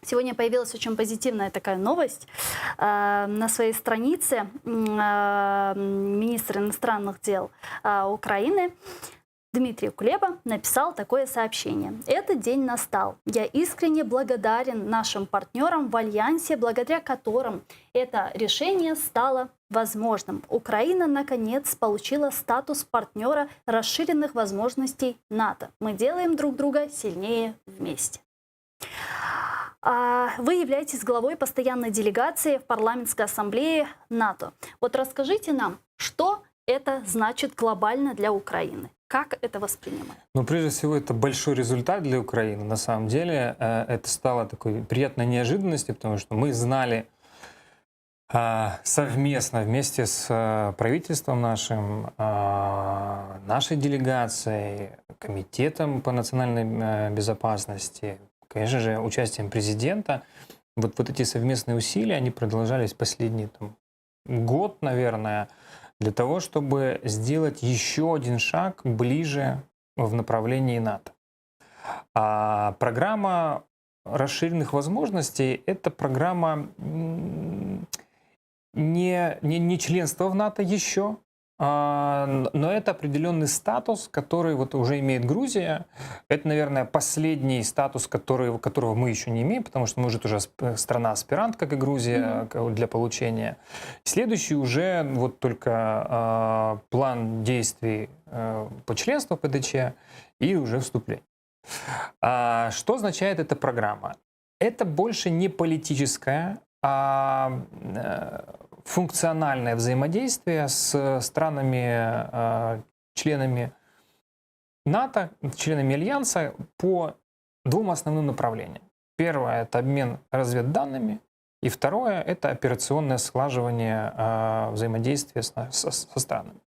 Сегодня появилась очень позитивная такая новость. На своей странице министр иностранных дел Украины Дмитрий Кулеба написал такое сообщение. «Этот день настал. Я искренне благодарен нашим партнерам в Альянсе, благодаря которым это решение стало возможным. Украина, наконец, получила статус партнера расширенных возможностей НАТО. Мы делаем друг друга сильнее вместе». Вы являетесь главой постоянной делегации в парламентской ассамблее НАТО. Вот расскажите нам, что это значит глобально для Украины? Как это воспринимать? Ну, прежде всего, это большой результат для Украины. На самом деле, это стало такой приятной неожиданностью, потому что мы знали совместно, вместе с правительством нашим, нашей делегацией, комитетом по национальной безопасности, конечно же, участием президента. Вот эти совместные усилия, они продолжались последний год, наверное, для того, чтобы сделать еще один шаг ближе в направлении НАТО. Программа расширенных возможностей – это программа не членства в НАТО еще, но это определенный статус, который вот уже имеет Грузия. Это, наверное, последний статус, которого мы еще не имеем, потому что мы уже тоже страна-аспирант, как и Грузия, для получения. Следующий уже вот только план действий по членству ПДЧ и уже вступление. Что означает эта программа? Это больше не политическая, а функциональное взаимодействие с странами, членами НАТО, членами Альянса по двум основным направлениям. Первое – это обмен разведданными, и второе – это операционное сглаживание взаимодействия со странами.